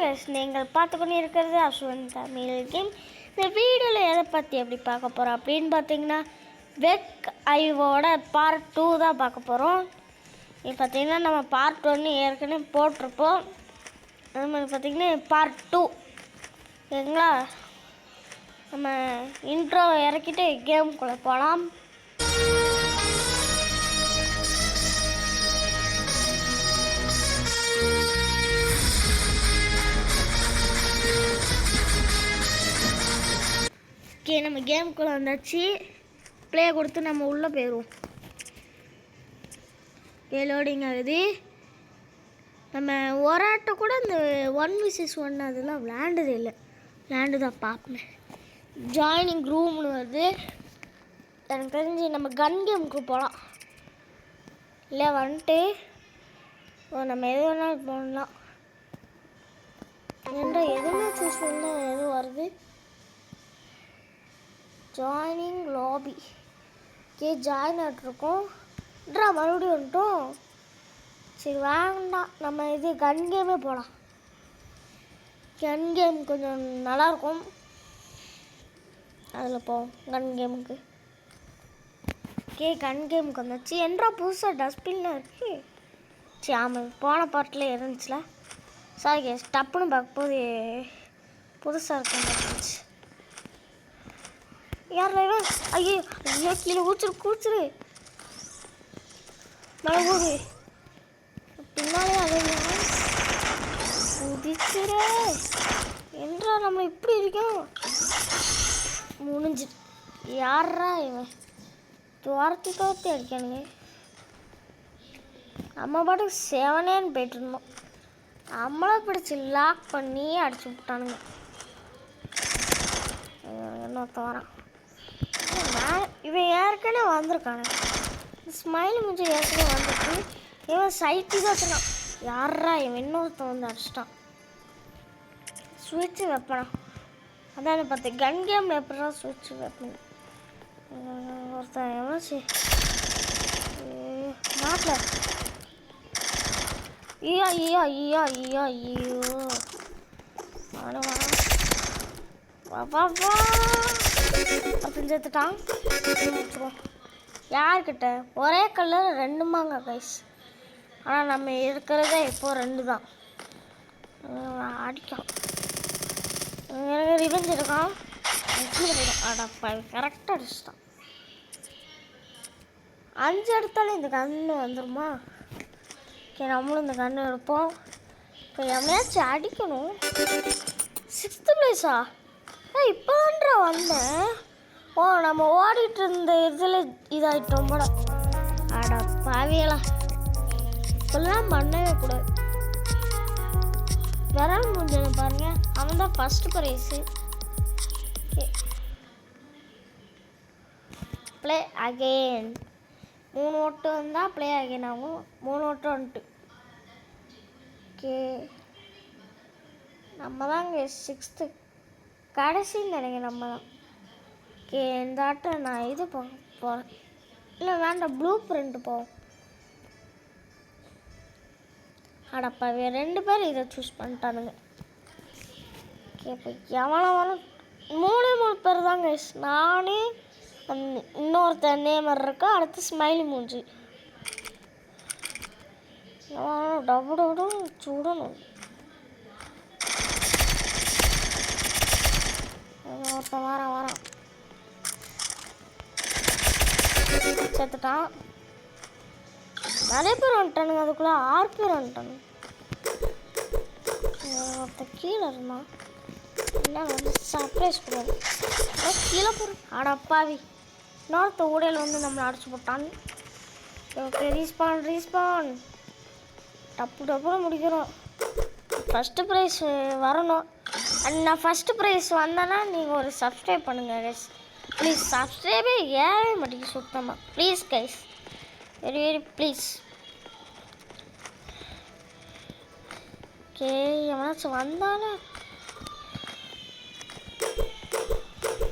Guys, நீங்கள் பார்த்து கொண்டு இருக்கிறது அஸ்வன் தமிழ் கேம். இந்த வீடியோவில் எதை பற்றி எப்படி பார்க்க போகிறோம் அப்படின்னு பார்த்தீங்கன்னா, வெக் ஐவோட பார்ட் 2 தான் பார்க்க போகிறோம். இப்போ பார்த்தீங்கன்னா நம்ம பார்ட் 1 ஏற்கனவே போட்டிருப்போம். அது மாதிரி பார்த்திங்கன்னா பார்ட் 2 சரிங்களா. நம்ம இன்ட்ரோ இறக்கிட்டு கேமுக்குள்ளே போகலாம். ஓகே, நம்ம கேமுக்குள்ளே வந்தாச்சு. ப்ளே கொடுத்து நம்ம உள்ளே போயிடுவோம். லோடிங் ஆகுது. நம்ம ஒரு ஆட்டை கூட இந்த 1vs1 அதெல்லாம் விளையாண்டதே இல்லை. விளையாண்டு தான் பார்ப்பேன். ஜாயினிங் ரூம்னு வருது. எனக்கு தெரிஞ்சு நம்ம கன் கேமுக்கு போகலாம். இல்லை வந்துட்டு நம்ம எது வேணாலும் போடலாம். என்ற எதுவுமே சூஸ் பண்ணால் எதுவும் வருது. Joining lobby. ஓகே, ஜாயின் ஆகிட்ருக்கோம். மறுபடியும் வந்துட்டோம். சரி வேண்டாம், நம்ம இது கன் கேமே போகலாம். கன் கேம் கொஞ்சம் நல்லாயிருக்கும். அதில் போவோம் கன் கேமுக்கு. ஓகே, கன் கேமுக்கு வந்துச்சு. என்றா புதுசாக டஸ்ட்பின்லாம் இருக்குது. சரி ஆமாம், போன பாட்டில் இருந்துச்சுல. சாரி கேஸ், டப்புன்னு பார்க்கும்போது புதுசாக இருக்குன்னு யார் இவன்? ஐயோ ஐயோ, கீழே கூச்சிரு மழை போகுது. பின்னாலே அதே குதிச்சுரு. என்றா நம்ம இப்படி இருக்கோம். முடிஞ்சு யாரா இவன்? துரத்தி அடிக்கானுங்க. நம்ம பாட்டுக்கு செவனேன்னு போயிட்டு இருந்தோம். நம்மளை பிடிச்சி லாக் பண்ணி அடிச்சு விட்டானுங்க. இன்னொருத்த வரான். இவன் ஏற்கனவே வந்திருக்கானு. ஸ்மைல் முடிஞ்சு ஏற்கனவே வந்துருக்கு. இவன் சைட்டு தான் வச்சுருக்கான். யாரா இவன்? இன்னொருத்த வந்து அடிச்சிட்டான். ஸ்விட்சு வைப்பானா? அதான் பார்த்து கன் கேம் எப்படா ஸ்விட்சு வைப்பேன். ஒருத்தன் எவ்வளோச்சு நாட்டில். ஐயோ அப்படின்னு சேர்த்துட்டான். யார்கிட்ட ஒரே கலர் 2 மாங்க கைஸ். ஆனால் நம்ம இருக்கிறதே இப்போது 2 தான். அடிக்கும். எனக்கு ரிவெஞ்ச் இருக்கான். அடப்பா, கரெக்டாக அடிச்சிட்டான். 5 எடுத்தாலும் இந்த கன்று வந்துடுமா? ஓகே, நம்மளும் இந்த கன்று எடுப்போம். இப்போ எம்மையாச்சும் அடிக்கணும். 6th பிளேஸா? இப்போ தான்டா வந்தேன். ஓ, நம்ம ஓடிட்டு இருந்த இதில் இதாகிட்டோம் போட. அடா பாவியலா, இப்பெல்லாம் பண்ணவே கூடாது. விரல் முடிஞ்சது பாருங்க. அவன் தான் ஃபஸ்ட்டு ப்ரைஸு. Play again. 3 ஓட்டு வந்தால் ப்ளே அகெயின் ஆகும். 3 ஓட்டு வந்துட்டு. ஓகே, நம்ம தாங்க 6th கடைசின்னு நினைக்கிறேன். நம்ம தான். ஓகே, இந்த ஆட்டம் நான் இது போகிறேன். இல்லை வேண்டாம், ப்ளூ பிரிண்ட் போவோம். அடப்பா, 2 பேர் இதை சூஸ் பண்ணிட்டானுங்க. ஓகே, இப்போ எவனோ வரும். 3 பேர் தாங்க. நானே இன்னொருத்தர் நேமர் இருக்கா. அடுத்து ஸ்மைலி மூஞ்சி. டபுள் சுடணும். ஒருத்தன் வரான். சேர்த்துட்டான். நிறைய பேர் வந்துட்டானுங்க. அதுக்குள்ளே 6 பேர் வந்துட்டானுங்க. ஒருத்தன் கீழே இருந்தான். என்ன வந்து சர்ப்ரைஸ் கூடாது. கீழே போகிற அடப்பாவி. இன்னொருத்த ஊடையில் வந்து நம்மளை அடிச்சு போட்டான். ஓகே, ரீஸ்பான் டப்புன்னு முடிக்கிறோம். ஃபஸ்ட்டு ப்ரைஸ் வரணும். அண்ட் நான் ஃபஸ்ட்டு ப்ரைஸ் வந்தேன்னா நீங்கள் ஒரு சப்ஸ்கிரைப் பண்ணுங்கள் கைஸ். ப்ளீஸ், சப்ஸ்கிரைபே ஏறவே மாட்டேங்குது சுத்தமாக. Please guys, very please. Okay, எவனாச்சும் வந்தாலும்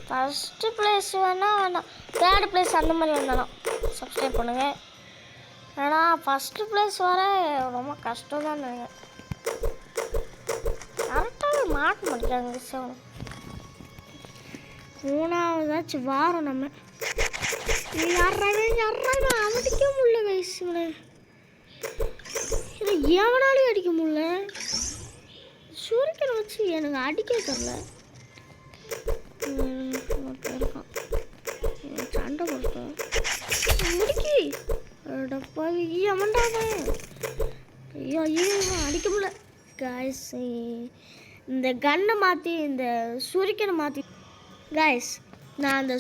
ஃபஸ்ட்டு ப்ளேஸ் வேணாம் 3rd பிளேஸ் அந்த மாதிரி வந்தாலும் சப்ஸ்கிரைப் பண்ணுங்கள். ஆனால் ஃபஸ்ட்டு ப்ளேஸ் வர ரொம்ப கஷ்டம் தான். யாரும் மாட்ட மாட்டேங்கிறாங்க சார். மூணாவதாச்சும் வாரம் நம்ம யாராவே அவதிக்க முடியல வயசுல. எவனாலையும் அடிக்க முடியல. சூரியனை வச்சு எனக்கு அடிக்க தரல. இருக்கான் சண்டை கொடுத்தேன் முடிக்கி டப்பாவி அவன்டாவே. ஐயோ அடிக்க முடியல காய்ஸ். இந்த கன்னை மாற்றி இந்த சுரிக்கனை மாற்றி காய்ஸ் நான் அந்த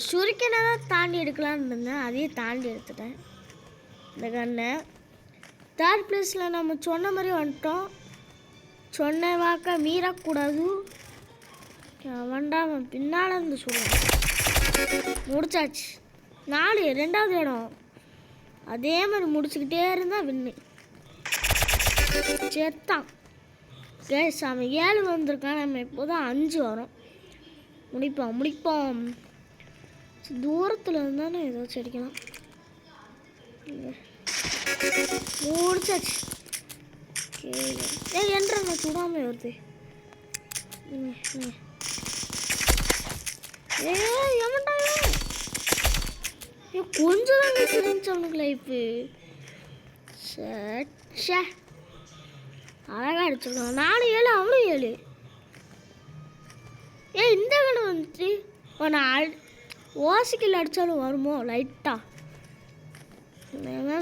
சுரிக்கனை தான் தாண்டி எடுக்கலான்னு இருந்தேன். அதையும் தாண்டி எடுத்துட்டேன். இந்த கன்னை 3rd பிளேஸில் நம்ம சொன்ன மாதிரி வந்துட்டோம். சொன்ன வாக்க மீறக்கூடாது. அவன்டாவன் பின்னால் இருந்து சொல்லுவான். முடிச்சாச்சு 4 2வது இடம். அதே மாதிரி முடிச்சுக்கிட்டே இருந்தால் வின்னு. செத்தான் கேஸ். அவன் 7 வந்திருக்கான். நம்ம இப்போதான் 5 வரும். முடிப்போம். தூரத்தில் இருந்தானே ஏதாச்சும் அடிக்கலாம். முடிச்சாச்சு. என்ற சுடாம வருது. கொஞ்சம் தான் இருந்துச்சு அவனுக்கு லைஃபு. அழகா அடிச்சிருக்கான். 4 7 அவனும் 7. இந்த கண்ணு வந்துட்டு நான் ஓசிக்கில் அடித்தாலும் வருமோ லைட்டாக.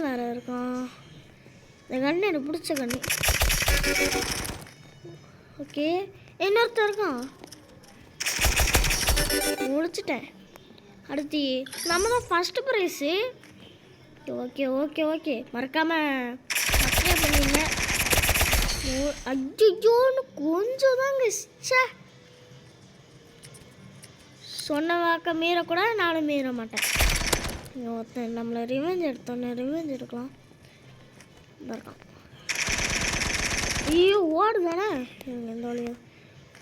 வேற இருக்கான். இந்த கண்ணு எனக்கு பிடிச்ச கண்ணு. ஓகே இன்னொருத்தர் இருக்கான். முடிச்சிட்டேன். அடுத்து நம்ம தான் ஃபஸ்ட்டு ப்ரைஸு. ஓகே மறக்காமல் சப்ஸ்கிரைப் பண்ணிடுங்க. ஐயோன்னு கொஞ்சம் தாங்க. சொன்ன வாக்க மீறக்கூட நானும் மீற மாட்டேன். ஒருத்தன் நம்மளை ரிவெஞ்ச் எடுக்கலாம். இருக்கான். ஐயோ ஓடுதானே எந்த வழியும்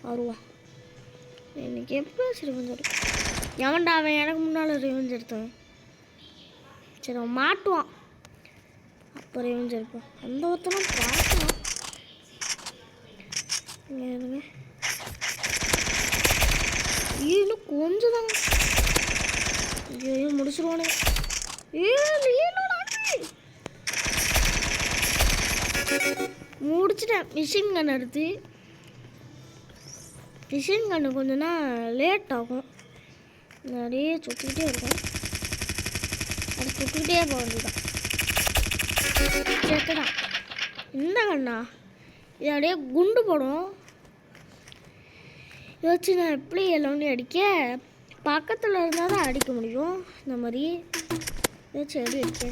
வருவான். இன்னைக்கு எப்படி ரிவெஞ்ச் எடுக்கும். எவன்டா அவன் எனக்கு முன்னால் ரிவெஞ்ச் எடுத்தவன். சரி அவன் மாட்டுவான். அப்போ ரிவெஞ்ச் எடுப்போம். அந்த ஒருத்தனும் பார்க்கலாம். இருங்க இன்னும் கொஞ்சம் தாங்க. ஐயோ முடிச்சிருவானே. முடிச்சிட்டேன். மிஷின் கன் எடுத்து. மிஷின் கன்று கொஞ்சம்னா லேட் ஆகும். நிறைய சுற்றிக்கிட்டே இருக்கும். அது சுற்றிக்கிட்டே போக வேண்டியதான். செத்துதான். இந்த கண்ணா இது அப்படியே குண்டு போடும். யோசிச்சு நான் எப்படி எல்லோன்னு அடிக்க பக்கத்தில் இருந்தால் தான் அடிக்க முடியும். இந்த மாதிரி ஏதாச்சும் எப்படி அடிக்க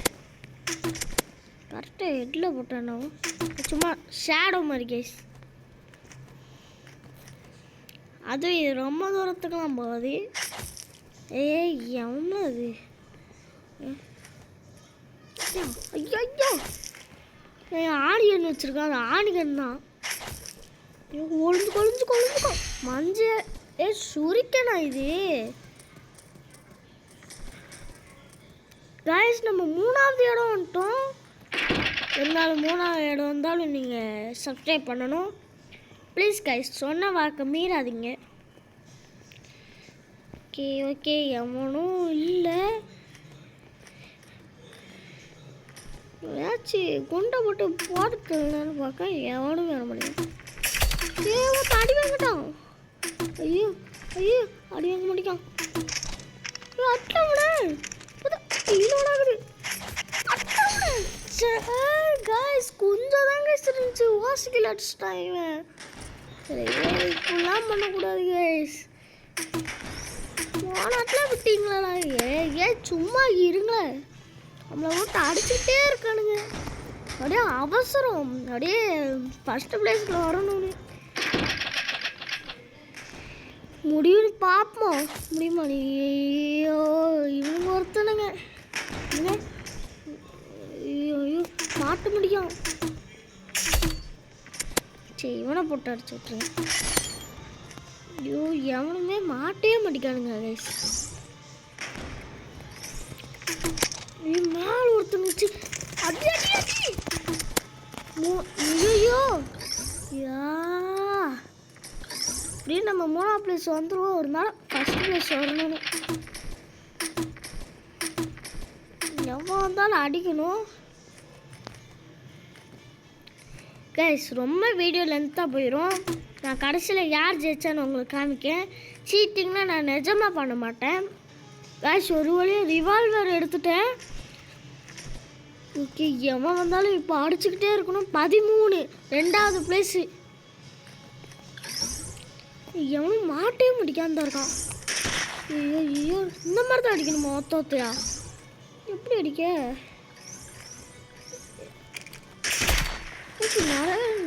கரெக்டாக ஹெட்டில் போட்டேன்னா சும்மா ஷேடோ மாதிரி கேஸ். அது ரொம்ப தூரத்துக்கெலாம் போகாது. எவ்வளோ அது. ஐயோ ஆணிகன் வச்சுருக்கான். அது ஆணிகன் தான். கொழுந்துக்கோ மஞ்சள் சுரிக்கணா இது. கைஸ் நம்ம 3வது இடம் வந்துட்டோம். இருந்தாலும் 3வது இடம் வந்தாலும் நீங்கள் சப்ஸ்கிரைப் பண்ணணும் ப்ளீஸ் கைஸ். சொன்ன வாக்க மீறாதீங்க. ஓகே எவனும் இல்லை. ஏதாச்சும் குண்டை போட்டு போட்டுன்னு பார்க்க எவனும் வர முடியும். அடி வாங்கட்டான். ஐயோ அடி வாங்க மாட்டேங்கான். கொஞ்சம் தாங்க இருந்துச்சு. வாசிக்கல அடிச்சுட்டான் இவன். சரி இப்பெல்லாம் பண்ணக்கூடாது கைஸ். போனாட்டில் விட்டீங்களா. ஏன் சும்மா இருங்களேன். நம்மளை விட்டு அடிச்சுக்கிட்டே இருக்கானுங்க. அப்படியே அவசரம். அப்படியே ஃபஸ்ட்டு பிளேஸில் வரணும்னு முடியும்னு பார்ப்போம். முடியுமா? ஐயோ இவங்க ஒருத்தனுங்க. ஐயோ மாட்ட முடியும். சரி இவனை போட்டு அடிச்சு விட்ருங்க. ஐயோ எவனுமே மாட்டவே மாட்டிக்கானுங்க கைஸ். மேல ஒருத்தனுச்சு. அடி ஐயோ யா எப்படியும் நம்ம 3ஆம் பிளேஸ் வந்துடுவோம். ஒரு நாள் ஃபஸ்ட் பிளேஸ் வரணும். எவ்வளோ இருந்தாலும் அடிக்கணும். கைஸ் ரொம்ப வீடியோ லென்த்தாக போயிடும். நான் கடைசியில் யார் ஜெயிச்சான்னு உங்களுக்கு காமிக்கேன். சீட்டிங்னா நான் நிஜமாக பண்ண மாட்டேன். கைஸ் ஒரு வழியாக ரிவால்வர் எடுத்துட்டேன். ஓகே, எவன் வந்தாலும் இப்போ அடிச்சுக்கிட்டே இருக்கணும். 13 2வது பிளேஸு. எவனும் மாட்டே முடிக்காம தான் இருக்கான். ஐயோ ஐயோ, இந்த மாதிரி தான் அடிக்கணுமா? ஒத்தோத்தையா எப்படி அடிக்க?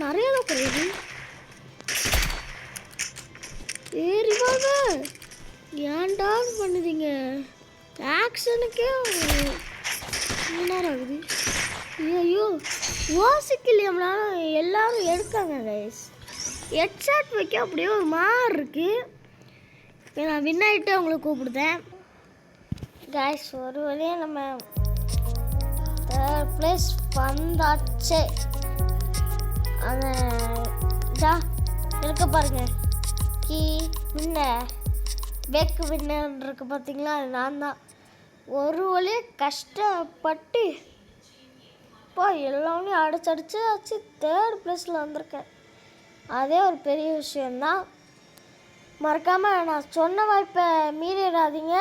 நிறைய தான் குறையுது. ரிவால்வர் ஏன்டா பண்ணுதீங்க? ஆக்ஷனுக்கே நேரம் ஆகுது. ஐயோ யோசிக்கலையே நம்மளால. எல்லாரும் எடுக்காங்க கைஸ். ஹெட்ஷாட் வைக்க அப்படியே ஒரு மாதிரி இருக்கு. இப்போ நான் வின் ஆகிட்டு உங்களுக்கு கூப்பிடுதேன். கைஸ் ஒரு வழியாக நம்ம 3rd பிளேஸ் வந்தாச்சு. அந்த இதா இருக்க பாருங்க, கீ வின்னர் பேக் வின்னர் இருக்கு பார்த்தீங்களா? அது நான் தான். ஒரு வழியாக கஷ்டப்பட்டு இப்போ எல்லாமே அடிச்சு ஆச்சு 3rd பிளேஸில் வந்திருக்கேன். அதே ஒரு பெரிய விஷயந்தான். மறக்காமல் நான் சொன்ன வாய்ப்பை மீறிடாதீங்க,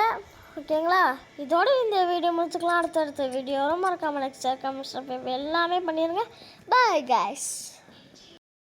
ஓகேங்களா? இதோட இந்த வீடியோ முடிச்சுக்கலாம். அடுத்தடுத்த வீடியோவில் மறக்காமல் நெக்ஸ்ட் கமெண்ட்ஸ் எல்லாமே பண்ணிடுங்க. Bye guys.